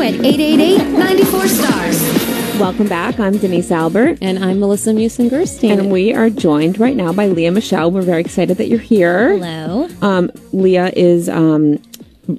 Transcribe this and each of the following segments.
at 888-94-STARS. Welcome back. I'm Denise Albert. And I'm Melissa Musen-Gerstein. And we are joined right now by Leah Michelle. We're very excited that you're here. Hello. Leah is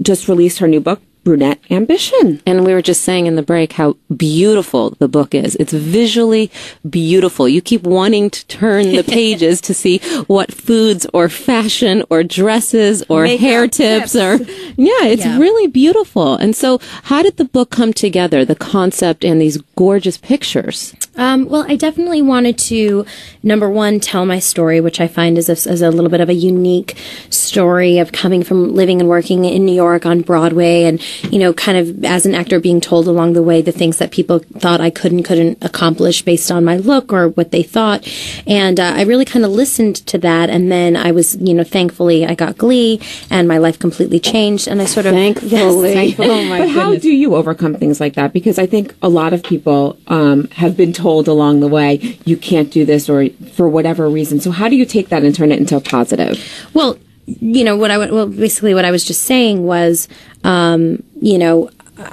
just released her new book, Brunette Ambition. And we were just saying in the break how beautiful the book is. It's visually beautiful. You keep wanting to turn the pages to see what foods or fashion or dresses or Makeup hair tips or... Yeah, it's really beautiful. And so how did the book come together, the concept and these gorgeous pictures? Well, I definitely wanted to, number one, tell my story, which I find is a little bit of a unique story of coming from living and working in New York on Broadway and, you know, kind of as an actor being told along the way the things that people thought I couldn't accomplish based on my look or what they thought. And I really kind of listened to that. And then I was, you know, thankfully I got Glee and my life completely changed. And I sort of... Thankfully. Oh my goodness. How do you overcome things like that? Because I think a lot of people have been told along the way, you can't do this or for whatever reason. So how do you take that and turn it into a positive? Well, you know, basically what I was just saying was, you know,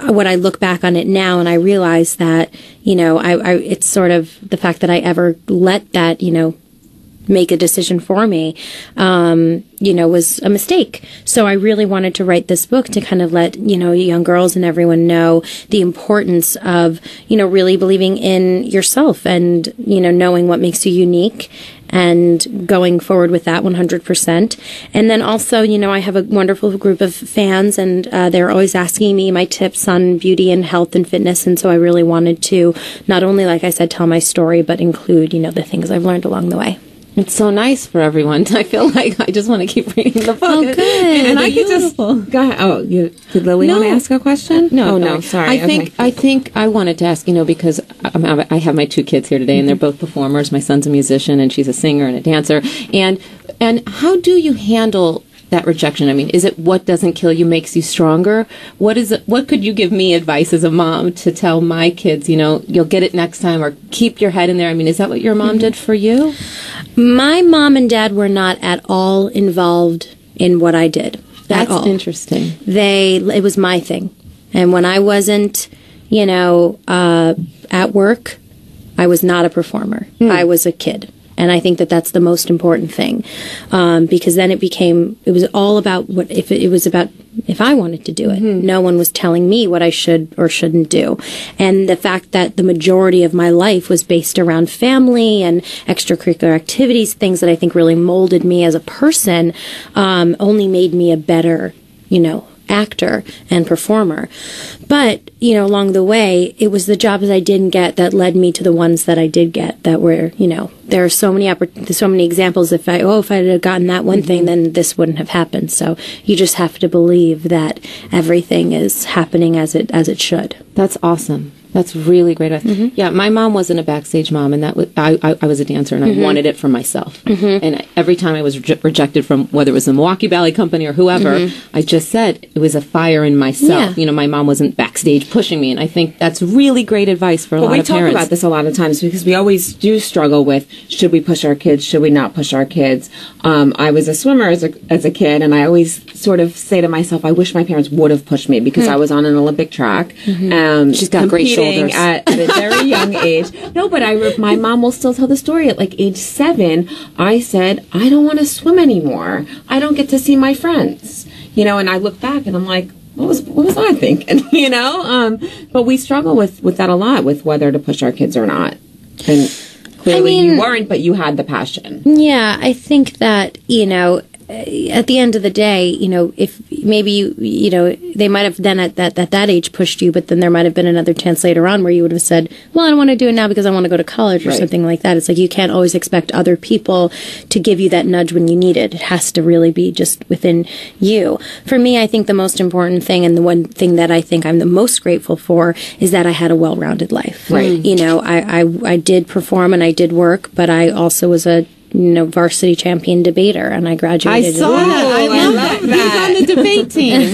when I look back on it now and I realize that, you know, it's sort of the fact that I ever let that, you know, make a decision for me, you know, was a mistake. So I really wanted to write this book to kind of let, you know, young girls and everyone know the importance of, you know, really believing in yourself and, you know, knowing what makes you unique and going forward with that 100%. And then also, you know, I have a wonderful group of fans and they're always asking me my tips on beauty and health and fitness. And so I really wanted to not only, like I said, tell my story, but include, you know, the things I've learned along the way. It's so nice for everyone. I feel like I just want to keep reading the book. Oh, good. And I could just go ahead. Oh, did Lily want to ask a question? No, sorry. I think I wanted to ask, you know, because I have my two kids here today, and they're both performers. My son's a musician, and she's a singer and a dancer. And how do you handle that rejection? I mean, is it what doesn't kill you makes you stronger? What is it? What could you give me advice as a mom to tell my kids, you know, you'll get it next time, or keep your head in there? I mean, is that what your mom did for you? My mom and dad were not at all involved in what I did. That's interesting. It was my thing. And when I wasn't, you know, at work, I was not a performer. I was a kid. And I think that that's the most important thing, because then it was all about if I wanted to do it. No one was telling me what I should or shouldn't do. And the fact that the majority of my life was based around family and extracurricular activities, things that I think really molded me as a person, only made me a better, you know, actor and performer. But, you know, along the way, it was the jobs I didn't get that led me to the ones that I did get that were, you know, there are so many examples. If I had gotten that one thing, then this wouldn't have happened. So you just have to believe that everything is happening as it should. That's awesome. That's really great. Yeah, my mom wasn't a backstage mom, and that was, I was a dancer, and I wanted it for myself. And every time I was rejected from, whether it was the Milwaukee Ballet Company or whoever, I just said it was a fire in myself. Yeah. You know, my mom wasn't backstage pushing me, and I think that's really great advice for a lot of parents. We talk about this a lot of times because we always do struggle with, should we push our kids, should we not push our kids? I was a swimmer as a kid, and I always sort of say to myself, I wish my parents would have pushed me because I was on an Olympic track. She's got great shoulders. At a very young age. No, but my mom will still tell the story. At like age 7, I said, I don't want to swim anymore. I don't get to see my friends. You know, and I look back and I'm like, what was I thinking? You know? But we struggle with that a lot, with whether to push our kids or not. And clearly you weren't, but you had the passion. Yeah, I think that, you know, at the end of the day, you know, if maybe you know, they might have then at that age pushed you, but then there might have been another chance later on where you would have said, well, I don't want to do it now because I want to go to college or something like that. It's like you can't always expect other people to give you that nudge when you need it. It has to really be just within you. For me, I think the most important thing and the one thing that I think I'm the most grateful for is that I had a well-rounded life. Right. You know, I did perform and I did work, but I also was a varsity champion debater, and I graduated. I saw that. I love that. He's on the debate team.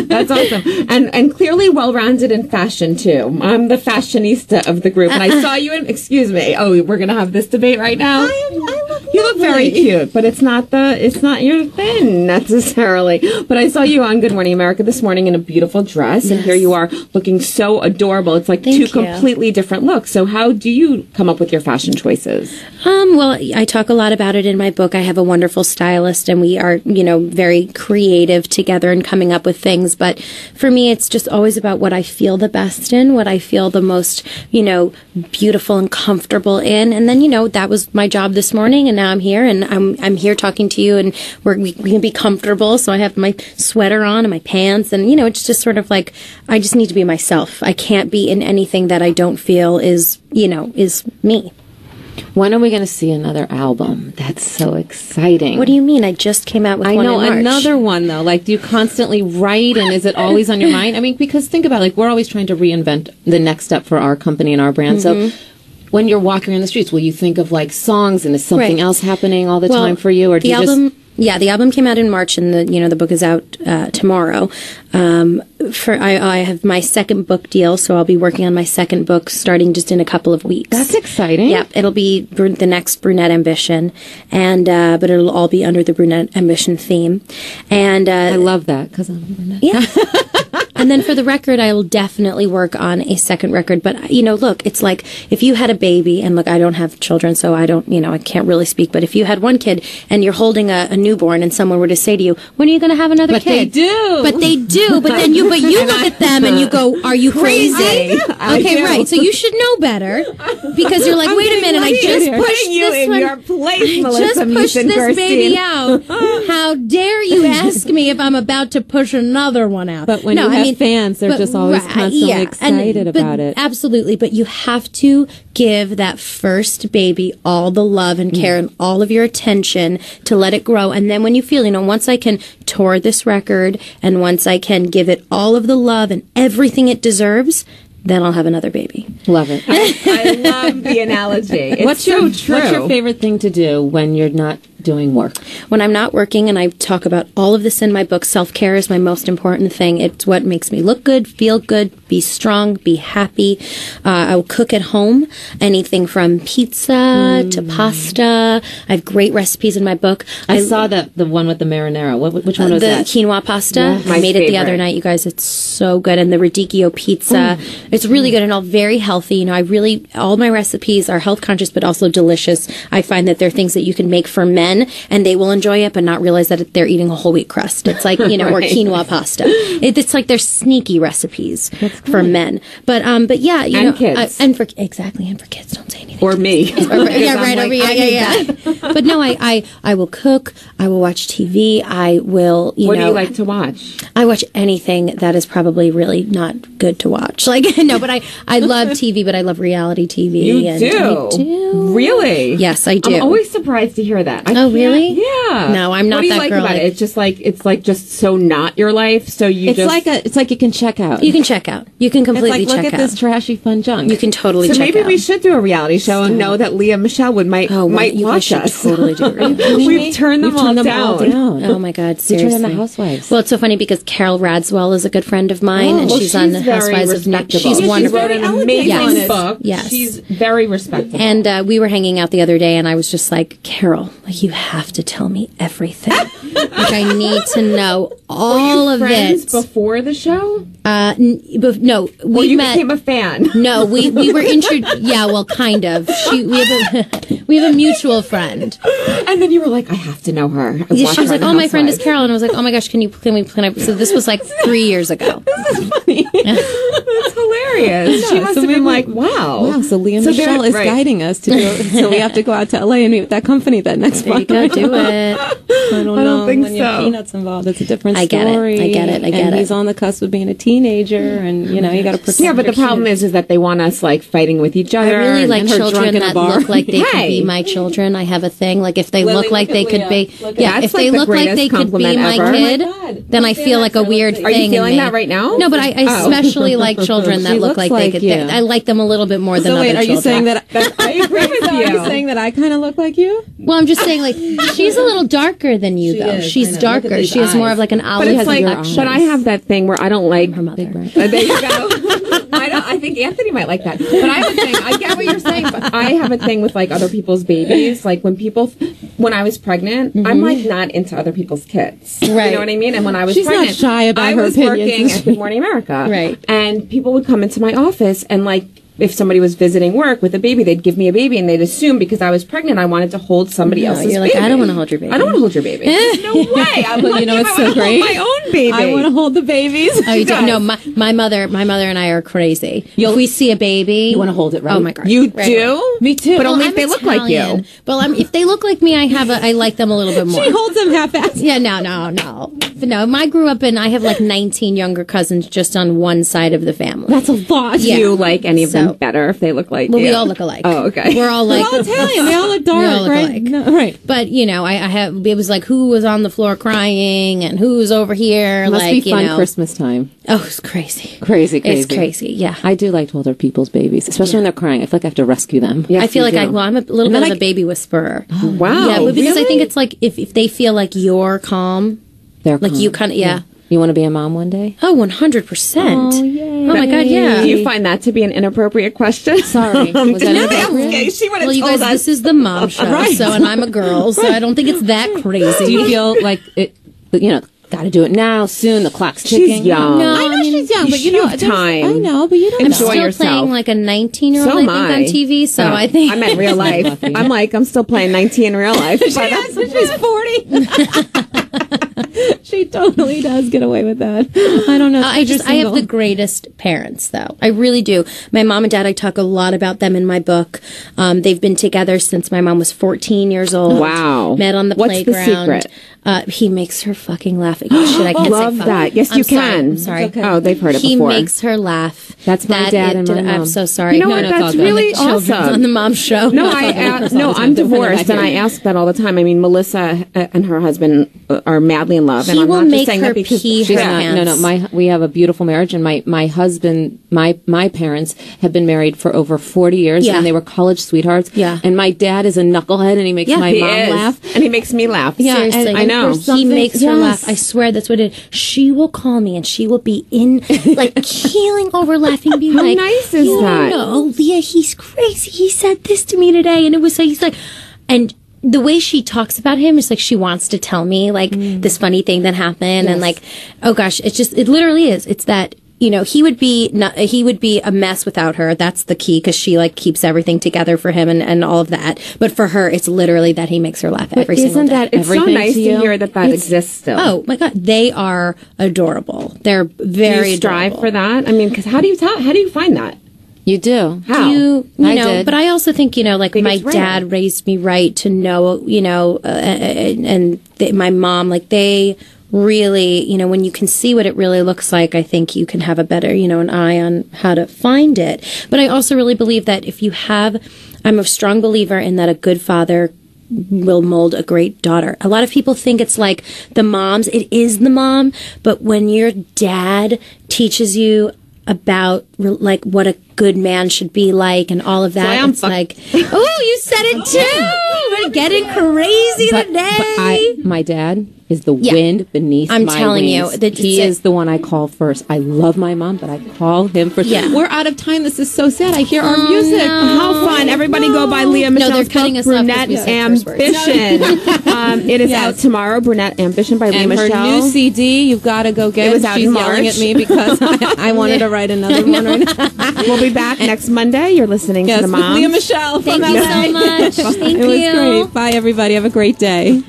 That's awesome. And clearly well-rounded in fashion, too. I'm the fashionista of the group, and I saw you in, excuse me, we're going to have this debate right now? I look You look very cute, but it's not your thing necessarily. But I saw you on Good Morning America this morning in a beautiful dress, and here you are looking so adorable. It's like two completely different looks. So how do you come up with your fashion choices? Well, I talk a lot about it in my book. I have a wonderful stylist, and we are, very creative together and coming up with things. But for me, it's just always about what I feel the best in, what I feel the most, beautiful and comfortable in. And then, that was my job this morning, and now I'm here, and I'm here talking to you, and we can be comfortable. So I have my sweater on and my pants, and it's just sort of like I just need to be myself. I can't be in anything that I don't feel is me. When are we going to see another album? That's so exciting. What do you mean? I just came out with one in March. I know, another one, though. Like, do you constantly write, and is it always on your mind? I mean, because think about it, like, we're always trying to reinvent the next step for our company and our brand. So when you're walking in the streets, will you think of, like, songs, and is something else happening all the time for you? Or do you just... Yeah, the album came out in March, and the book is out tomorrow. I have my second book deal, so I'll be working on my second book starting just in a couple of weeks. That's exciting. Yeah, it'll be the next Brunette Ambition, and but it'll all be under the Brunette Ambition theme. And I love that because I'm a brunette. Yeah. And then for the record, I will definitely work on a second record. But, look, it's like if you had a baby, and look, I don't have children, so I don't, I can't really speak. But if you had one kid and you're holding a newborn and someone were to say to you, when are you going to have another kid? But they do. But then you look at them and you go, are you crazy? Okay, right. So you should know better because you're like, wait a minute, I just pushed this one. Your place, Melissa just pushed this baby out. How dare you ask me if I'm about to push another one out? But when fans, they're just always constantly excited about it. Absolutely. But you have to give that first baby all the love and care and all of your attention to let it grow. And then when you feel, once I can tour this record and once I can give it all of the love and everything it deserves, then I'll have another baby. Love it. I love the analogy. It's true. What's your favorite thing to do when you're not doing work? When I'm not working, and I talk about all of this in my book, self-care is my most important thing. It's what makes me look good, feel good, be strong, be happy. I will cook at home, anything from pizza to pasta. I have great recipes in my book. I saw the one with the marinara. Which one was that? The quinoa pasta. Yes. I made it the other night, you guys. It's so good. And the radicchio pizza. It's really good and all very healthy. All my recipes are health conscious, but also delicious. I find that they're things that you can make for men, and they will enjoy it, but not realize that they're eating a whole wheat crust. It's like, or quinoa pasta. It's like they're sneaky recipes for men. But yeah, and kids. And for kids, don't say anything. Or me. But no, I will cook. I will watch TV. I will, What do you like to watch? I watch anything that is probably really not good to watch. No, but I love TV, but I love reality TV. You do? I do. Really? Yes, I do. I'm always surprised to hear that. Oh, really? Yeah. No, I'm not what do you that like girl. About it? It's like just so not your life. So it's like you can check out. You can check out. You can completely check out. Look at this trashy fun junk. You can totally check out. So maybe we should do a reality show and know that Leah Michelle might watch us. Totally do. We've turned them all down. Oh my God, seriously. We turned them the Housewives. Well, it's so funny because Carol Radswell is a good friend of mine, and she's on the Housewives of New York. She's wonderful. She wrote an amazing book. Yes. She's very respectable. And we were hanging out the other day, and I was just like, Carol, you have to tell me everything. I need to know all of it. Before the show? No, we became a fan. No, we were introduced. Yeah, well, kind of. We have a mutual friend. And then you were like, I have to know her. She was like, oh, my friend is Carol, and I was like, oh my gosh, can I? So this was like 3 years ago. This is funny. That's hilarious. She must have been like, wow. So Leah Michelle is guiding us to do it. So we have to go out to LA and meet with that company that next month. There you go, do it. I don't think when you have Peanuts involved, it's a different story. I get it. And he's on the cusp of being a teenager, and you got to protect. Yeah, but the problem is that they want us like fighting with each other. I really like children that look like they could be my children. I have a thing. Like if they look like they could be, if they look like they could be my kid, then I feel like a weird thing. Are you feeling that right now? No, but I especially like children that look like they could. I like them a little bit more than other children. Are you saying that? I agree with you. Are you saying that I kind of look like you? Well, I'm just saying, like, she's a little darker than you, though. She's darker. She has more of like an olive. But it's like, but I have that thing where I don't like her mother. There you go. I I think Anthony might like that. But I have a thing. I get what you're saying, but I have a thing with like other people's babies. Like when I was pregnant, I'm like not into other people's kids. Right. You know what I mean? And when I was She's not pregnant, shy about I her was opinions. working at Good Morning America. Right. And people would come into my office and like, if somebody was visiting work with a baby, they'd give me a baby and they'd assume because I was pregnant, I wanted to hold somebody else's you're like, baby. I don't want to hold your baby. I don't want to hold your baby. There's no way. I'm Well, you know, lucky it's if I so wanna great. hold my own baby. I want to hold the babies. Oh, you don't? No, my mother and I are crazy. If we see a baby, You want to hold it, right? Oh my god, You Right. do? Me too. But only I'm if they look like Italian. you. Well, if they look like me, I like them a little bit more. She holds them half-assed. Yeah, no. But no, I grew up I have like 19 younger cousins just on one side of the family. That's a lot. Do you like any of them So- better if they look like well, you? we all look alike. Oh, okay. We're all like They're all Italian. They all look dark, We all look right? alike. No, right. But I have. It was like who was on the floor crying and who's over here. Must like be fun you know. Christmas time. Oh, it's crazy. Crazy. It's crazy. Yeah. I do like to hold other people's babies, especially when they're crying. I feel like I have to rescue them. Yes, I feel you like do. I'm a little And bit then of a baby whisperer. Wow. Yeah, but because I really? think it's like if they feel like you're calm, They're like calm. you kind of yeah. You want to be a mom one day? Oh, 100%. Oh, yay. my God, yeah. Do you find that to be an inappropriate question? Sorry. Was that inappropriate? Okay, she would have Well, you told guys, us. this is the mom show, Right. so and I'm a girl, so I don't think it's that crazy. Do you feel like it? Got to do it now, soon. The clock's ticking. She's young. No, I know she's young, but you have there's- time. I know, but you don't. I'm Enjoy know. still yourself. playing like a 19-year-old, So I am think, I. on TV, so Oh, I think... I meant real life. I'm still playing 19 in real life. She's 40. She totally does get away with that. I don't know. I have the greatest parents, though. I really do. My mom and dad, I talk a lot about them in my book. They've been together since my mom was 14 years old. Wow. Met on the What's the playground. secret? He makes her fucking laugh. Shit, I can't Love say fuck. that. Yes, I'm you sorry. can. I'm sorry. It's okay. Oh, they've heard it He before. makes her laugh. That's my dad and my I'm mom. so sorry. You know what? no, it's all That's good. really Children's awesome. on the mom show. No, I'm divorced, and I ask that all the time. I mean, Melissa and her husband are madly in love, and He I'm will not make just saying her that because pee She's her not. pants. No. We have a beautiful marriage, and my husband, my parents have been married for over 40 years, Yeah. and they were college sweethearts. Yeah. And my dad is a knucklehead, and he makes my he mom is. laugh. and he makes me laugh. Yeah, Seriously, and I know. He something- makes her yes. laugh. I swear that's what it is. She will call me and she will be in like keeling over laughing, being How like, nice is "You that?" know, Leah, he's crazy. He said this to me today, and it was like he's like, and the way she talks about him is like she wants to tell me like this funny thing that happened, and like, oh gosh, it literally is. It's that. He would be a mess without her. That's the key because she like keeps everything together for him and all of that. But for her, it's literally that he makes her laugh every single Isn't day. that It's so everything nice to you? hear that exists still. Oh my God, they are adorable. They're do very you strive adorable. for that? I mean, because how do you find that? You do. How? You I know, did. but I also think like think my it's rare. dad raised me right to know, my mom, like they really, when you can see what it really looks like, I think you can have a better, an eye on how to find it. But I also really believe that I'm a strong believer in that a good father will mold a great daughter. A lot of people think it's like the moms, it is the mom, but when your dad teaches you about like what a good man should be like and all of that, it's like, oh, you said it too. We're getting crazy today. But my dad is the wind beneath I'm my telling you, wings. that He it's- is the one I call first. I love my mom, but I call him first. Yeah. We're out of time. This is so sad. I hear our music. How fun. Everybody go buy Leah Michelle's they're cutting book, us off 'cause Brunette we said curse words. Ambition. It is out tomorrow, Brunette Ambition by Leah And her Michelle. new CD, you've got to go get. It was out She's in yelling March. at me because I wanted to write another one right now. We'll be back next Monday. You're listening Yes, to the with Moms. Leah Michelle from Thank you LA. so much. Thank It was you. great. Bye, everybody. Have a great day.